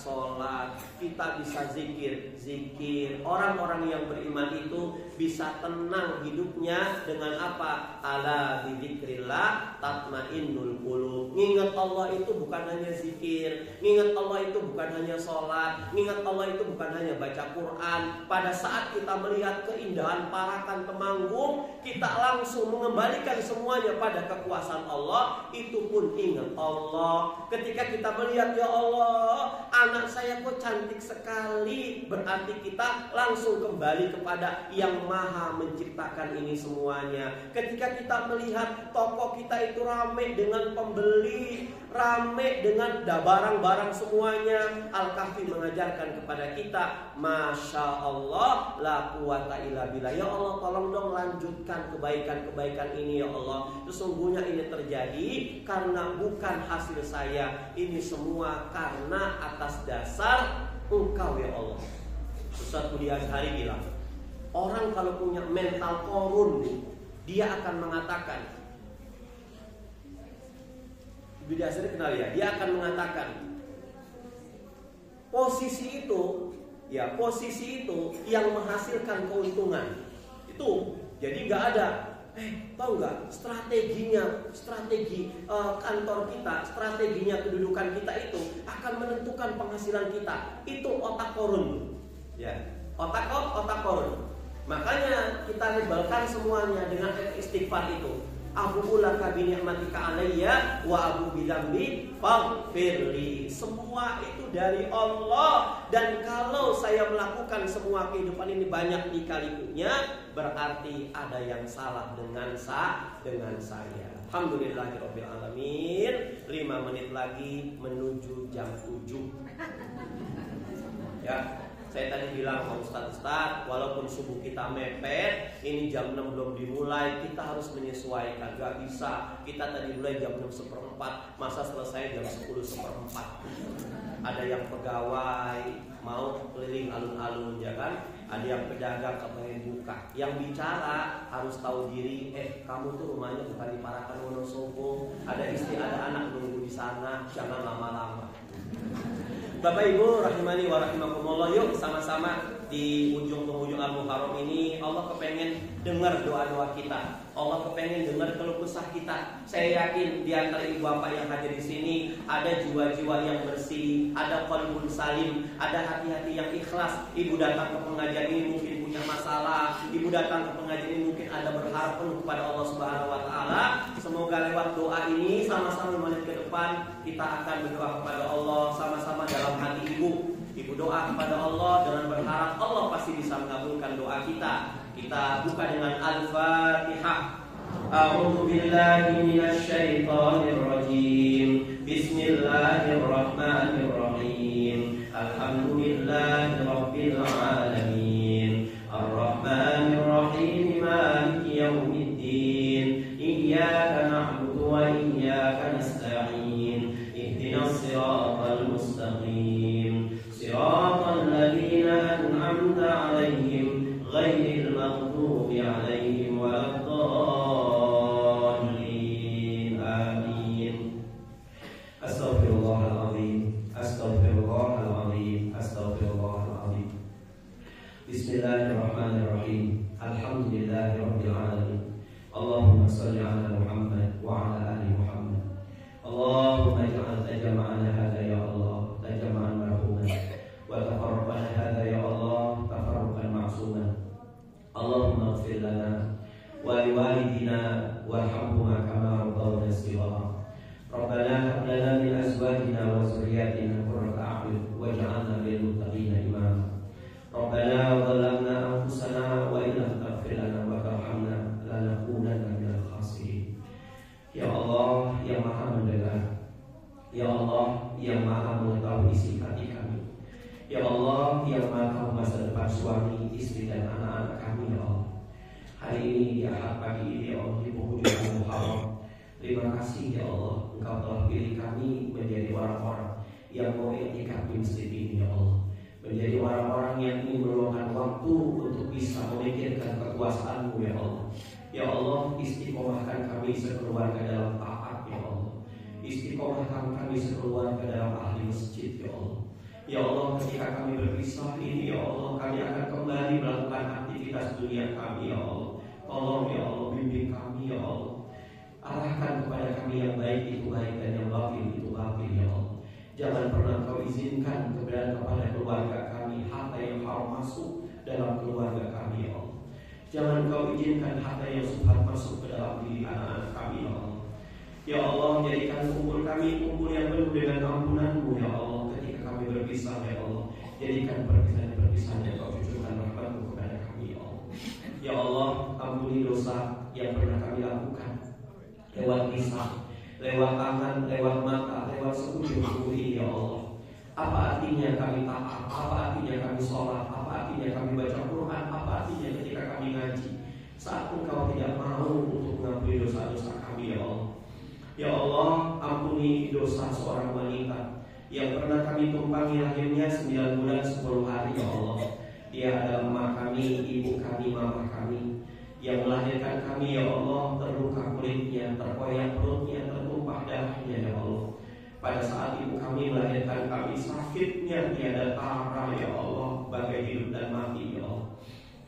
kita bisa zikir. Orang-orang yang beriman itu bisa tenang hidupnya dengan apa? Ala bidzikrillah tatmainnul qulub. Ngingat Allah itu bukan hanya zikir, ngingat Allah itu bukan hanya sholat, ngingat Allah itu bukan hanya baca Quran. Pada saat kita melihat keindahan Parakan Temanggung, kita langsung mengembalikan semuanya pada kekuasaan Allah. Itu pun ingat Allah. Ketika kita melihat, ya Allah, anak saya kok cantik sekali, berarti kita langsung kembali kepada yang maha menciptakan ini semuanya. Ketika kita melihat toko kita itu ramai dengan pembeli, ramai dengan barang-barang semuanya, Al-Kahfi mengajarkan kepada kita, Masya Allah, la quwata illa billah. Ya Allah, tolong dong lanjutkan kebaikan-kebaikan ini ya Allah. Sesungguhnya ini terjadi karena bukan hasil saya, ini semua karena atas dasar Engkau ya Allah. Ustaz Budi Azhari bilang, orang kalau punya mental korun, dia akan mengatakan, Budi Azhari kenal ya, dia akan mengatakan, posisi itu yang menghasilkan keuntungan. Itu jadi nggak ada. Tahu nggak strategi kantor kita, strateginya kedudukan kita itu akan menentukan penghasilan kita. Itu otak korun, ya, otak korun. Makanya kita lebalkan semuanya dengan istighfar itu. Abu laka bi ni'matika alayya wa abu bidzambi faghfirli. Semua itu dari Allah, dan kalau saya melakukan semua kehidupan ini banyak lika-likunya, berarti ada yang salah dengan saya. Alhamdulillahirabbil alamin. 5 menit lagi menuju jam 7. Ya. Saya tadi bilang sama Ustaz, walaupun subuh kita mepet, ini jam 6 belum dimulai, kita harus menyesuaikan. Gak bisa, kita tadi mulai jam 6:04, masa selesai jam 10:04. Ada yang pegawai mau keliling alun-alun, ya kan? Ada yang pedagang kepengen buka. Yang bicara harus tahu diri. Kamu tuh rumahnya bukan di Parakan Wonosobo, ada istri, ada anak nunggu di sana, jangan lama-lama. Bapak Ibu rahimani wa rahimakumullah, yuk sama-sama di ujung penghujung Al-Muharram ini Allah kepengen dengar doa-doa kita. Allah kepengen dengar keluh kesah kita. Saya yakin di antara ibu bapak yang hadir di sini ada jiwa-jiwa yang bersih, ada qalbun salim, ada hati-hati yang ikhlas. Ibu datang ke pengajian ini mungkin punya masalah, ibu datang ke pengajian ini mungkin ada berharap penuh kepada Allah Subhanahu wa taala. Semoga lewat doa ini sama-sama menit ke depan kita akan berdoa kepada Allah sama-sama dalam hati ibu. Ibu doa kepada Allah dengan berharap Allah pasti bisa mengabulkan doa kita. Kita buka dengan Al-Fatihah. A'udzu billahi minasy syaithanir rajim. Bismillahirrahmanirrahim. Alhamdulillahi rabbil alamin. Ar-Rahmanir Rahim. Maliki yaumiddin. Iyyaka na'budu wa iyyaka nasta'in. Ihdinas siratal mustaqim. Siratal ladzina an'amta 'alaihim ghairil maghdubi 'alaihim waladdallin. Allahumma ighfir lana wa liwalidina warhamhuma kama rabbawna shighara. Rabbana hab lana min azwajina wa dhurriyyatina qurrata a'yun waj'alna lil muttaqina imama. Rabbana zalamna anfusana wa illam taghfir lana wa tarhamna lanakunanna minal khasirin. Ya Allah yang Maha mendengar, Ya Allah yang Maha mengetahui isi hati kami, Ya Allah yang Maha tahu masa depan suami, istri dan anak-anak kami, Ya Allah. Hari ini di Ahad pagi ini, Ya Allah, di penghujung Muharram, terima kasih, Ya Allah, Engkau telah pilih kami menjadi orang-orang yang mau iktikaf di masjid ini, Ya Allah. Menjadi orang-orang yang ingin meluangkan waktu untuk bisa memikirkan kekuasaan-Mu, Ya Allah. Ya Allah, istiqomahkan kami sekeluarga dalam taat, Ya Allah. Istiqomahkan kami sekeluarga dalam ahli masjid, Ya Allah. Ya Allah, ketika kami berpisah ini, Ya Allah, kami akan kembali melakukan aktivitas dunia kami, Ya Allah. Tolong, Ya Allah, bimbing kami, Ya Allah. Arahkan kepada kami yang baik itu baik dan yang batil itu batil, Ya Allah. Jangan pernah Kau izinkan kepada keluarga kami harta yang haram masuk dalam keluarga kami, Ya Allah. Jangan Kau izinkan harta yang subhat masuk ke dalam diri anak-anak kami, Ya Allah. Ya Allah, jadikan kumpul kami kumpul yang penuh dengan ampunan-Mu, Ya Allah. Ketika kami berpisah, Ya Allah, jadikan perpisahan yang Kau cucurkan rahmat-Mu kepada kami, Ya Allah. Ya Allah, ampuni dosa yang pernah kami lakukan lewat lisan, lewat tangan, lewat mata, lewat sekujur tubuh ini, Ya Allah. Apa artinya kami taat? Apa artinya kami sholat? Apa artinya kami baca Quran? Apa artinya ketika kami ngaji? Saat Engkau tidak mau untuk mengampuni dosa-dosa kami, Ya Allah. Ya Allah, ampuni dosa seorang wanita yang pernah kami tumpangi lahirnya 9 bulan 10 hari, Ya Allah. Dia adalah emak kami, ibu kami, mama kami, yang melahirkan kami, Ya Allah. Terluka kulitnya, terkoyak perutnya, tertumpah darahnya, Ya Allah. Pada saat ibu kami melahirkan kami, sakitnya tiada tara, Ya Allah, bagai hidup dan mati, Ya Allah.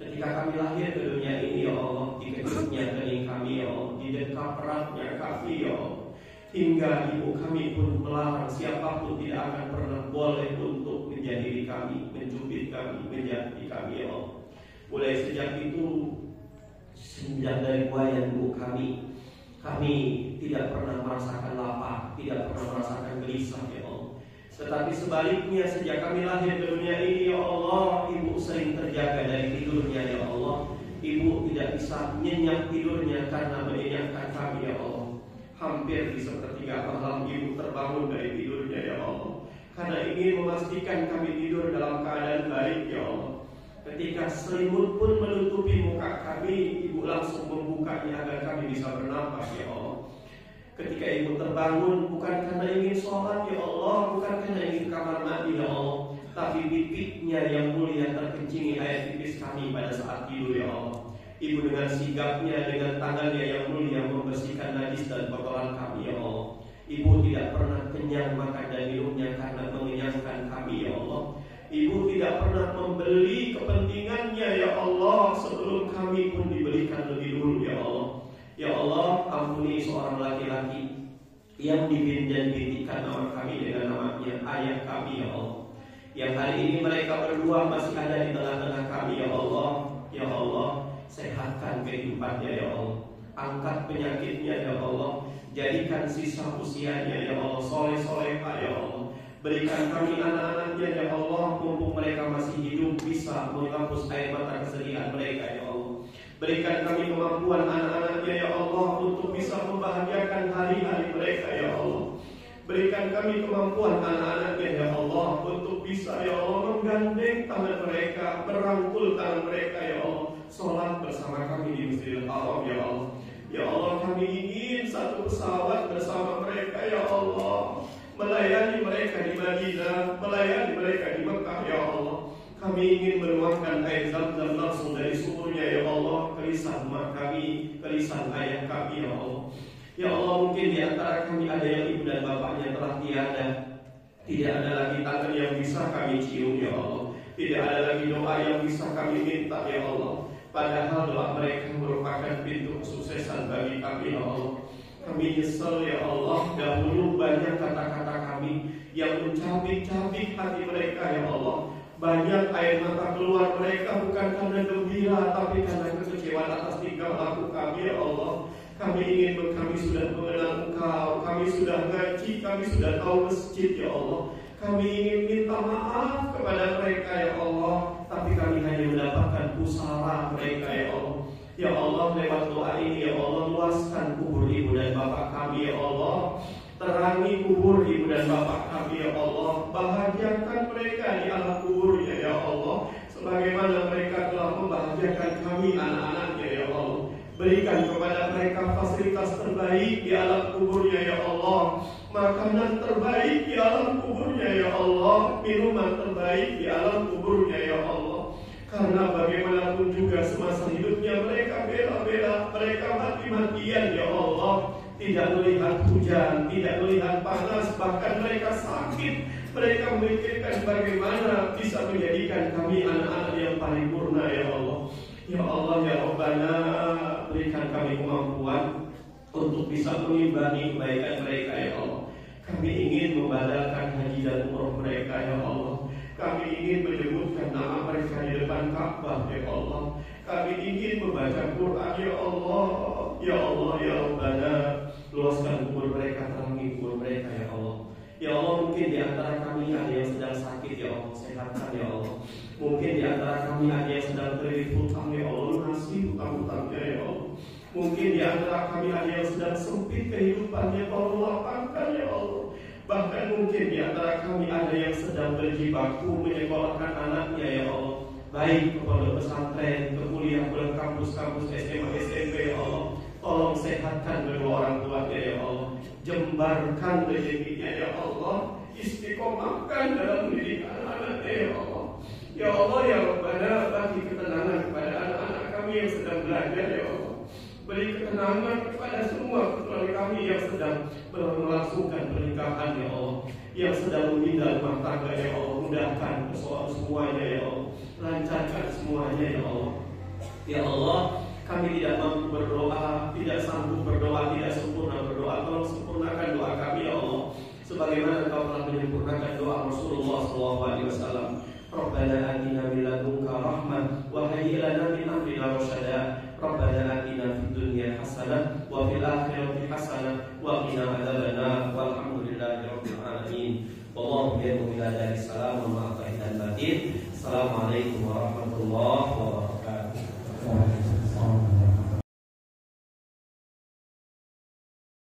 Ketika kami lahir ke dunia ini, Ya Allah, dikejutnya kening kami, Ya Allah, didekap eratnya kami, Ya Allah. Hingga ibu kami pun melarang siapapun tidak akan pernah boleh untuk menjadi kami, mencubit kami, menjadi kami, Ya Allah. Mulai sejak itu, sejak dari buayan ibu kami tidak pernah merasakan lapar, tidak pernah merasakan gelisah, Ya Allah. Tetapi sebaliknya, sejak kami lahir ke dunia ini, Ya Allah, ibu sering terjaga dari tidurnya, Ya Allah. Ibu tidak bisa nyenyak tidurnya karena menyenyakkan kami, Ya Allah. Hampir di sepertiga malam ibu terbangun dari tidurnya, Ya Allah, karena ingin memastikan kami tidur dalam keadaan baik, Ya Allah. Ketika selimut pun menutupi muka kami, ibu langsung membukanya agar kami bisa bernapas, Ya Allah. Ketika ibu terbangun bukan karena ingin sholat, Ya Allah, bukan karena ingin kamar mandi, Ya Allah, tapi pipinya yang mulia terkencingi air pipis kami pada saat tidur, Ya Allah. Ibu dengan sigapnya, dengan tangannya yang mulia membersihkan najis dan kotoran kami, Ya Allah. Ibu tidak pernah kenyang makan dan minumnya karena mengenyangkan kami, Ya Allah. Ibu tidak pernah membeli kepentingannya, Ya Allah, sebelum kami pun dibelikan lebih dulu, Ya Allah. Ya Allah, ampuni seorang laki-laki yang dibintikan nama kami dengan namanya ayah kami, Ya Allah. Yang hari ini mereka berdua masih ada di tengah-tengah kami, Ya Allah. Ya Allah, sehatkan kehidupannya, Ya Allah. Angkat penyakitnya, Ya Allah. Jadikan sisa usianya, Ya Allah, soleh-solehah, Ya Allah. Berikan kami anak-anaknya, Ya Allah, mumpung mereka masih hidup bisa menghapus air mata kesedihan mereka, Ya Allah. Berikan kami kemampuan anak-anaknya, Ya Allah, untuk bisa membahagiakan hari-hari mereka, Ya Allah. Berikan kami kemampuan anak-anaknya, Ya Allah, untuk bisa, Ya Allah, menggandeng tangan mereka, merangkul tangan mereka, Ya Allah, sholat bersama kami di Masjidil Haram, Ya Allah. Ya Allah, kami ingin satu pesawat bersama mereka, Ya Allah, melayani mereka di Madinah, melayani mereka di Mekah, Ya Allah. Kami ingin menuangkan air Zam-Zam langsung dari sumurnya, Ya Allah, ke lisan mak kami, ke lisan ayah kami, Ya Allah. Ya Allah, mungkin di antara kami ada yang ibu dan bapaknya telah tiada. Tidak ada lagi tangan yang bisa kami cium, Ya Allah. Tidak ada lagi doa yang bisa kami minta, Ya Allah. Padahal doa mereka merupakan pintu kesuksesan bagi kami, Ya Allah. Kami nyesel, Ya Allah, dahulu banyak kata-kata kami yang mencabik-cabik hati mereka, Ya Allah. Banyak air mata keluar mereka bukan karena gembira, tapi karena kekecewaan atas tingkah laku kami, ya Allah. Kami sudah mengenal Engkau, kami sudah ngaji, kami sudah tahu masjid, ya Allah. Kami ingin minta maaf kepada mereka, ya Allah, tapi kami hanya mendapatkan pusara mereka, ya Allah. Ya Allah, lewat doa ini, ya Allah, luaskan kubur ibu dan bapak kami, ya Allah. Terangi kubur ibu dan bapak kami, ya Allah. Bahagiakan mereka di alam kuburnya, ya Allah, sebagaimana mereka telah membahagiakan kami anak-anaknya, ya Allah. Berikan kepada mereka fasilitas terbaik di alam kuburnya, ya Allah. Makanan terbaik di alam kuburnya, ya Allah. Minuman terbaik di alam kuburnya, ya Allah. Karena bagaimanapun juga semasa hidupnya mereka bela-bela, mereka mati-matian, ya Allah. Tidak melihat hujan, tidak melihat panas, bahkan mereka sakit. Mereka memikirkan bagaimana bisa menjadikan kami anak-anak yang paripurna, ya Allah. Ya Allah, ya Rabbana, berikan kami kemampuan untuk bisa mengimbangi kebaikan mereka, ya Allah. Kami ingin membadalkan haji dan umroh mereka, ya Allah. Kami ingin menyebutkan nama mereka di depan Ka'bah, ya Allah. Kami ingin membaca Quran, ya Allah. Ya Allah, ya Rabbana, luaskan kubur mereka, terangi kubur mereka, ya Allah. Ya Allah, mungkin di antara kami ada yang sedang sakit, ya Allah, sehatkan, ya Allah. Mungkin di antara kami ada yang sedang terlilit hutang, ya Allah, lunasi hutang-hutangnya, ya Allah. Mungkin di antara kami ada yang sedang sempit kehidupannya, tolong lapangkan, ya Allah. Bahkan mungkin di antara kami ada yang sedang berjibaku menyekolahkan anaknya, ya Allah. Baik ke pondok pesantren, ke kuliah, ke kampus-kampus SMA, SMP, ya Allah. Tolong sehatkan kedua orang tuanya, ya Allah. Jembarkan rezekinya, ya Allah. Istiqomahkan dalam mendidik anak-anaknya, ya Allah. Ya Allah, ya Rabbana, bagi ketenangan kepada anak-anak kami yang sedang belajar, ya Allah. Beri ketenangan kepada semua kecuali kami yang sedang melangsungkan pernikahan, ya Allah. Yang sedang memindah rumah tangga, ya Allah. Mudahkan persoalan semuanya, ya Allah. Lancarkan semuanya, ya Allah. Ya Allah, kami tidak mampu berdoa, tidak sanggup berdoa, tidak sempurna berdoa. Tolong sempurnakan doa kami, ya Allah. Sebagaimana Engkau telah menyempurnakan doa Rasulullah SAW. Rabbana atina min ladunka rahmah wa hayyi lana min amrina rasyada. Rabbana atina fid dunya hasanah wa fil akhirati hasanah wa qina adzabannar. Walhamdulillahi rabbil alamin. Wallahu ya'lamu ila salam wa ma'afa'idan batin. Assalamualaikum warahmatullahi wabarakatuh.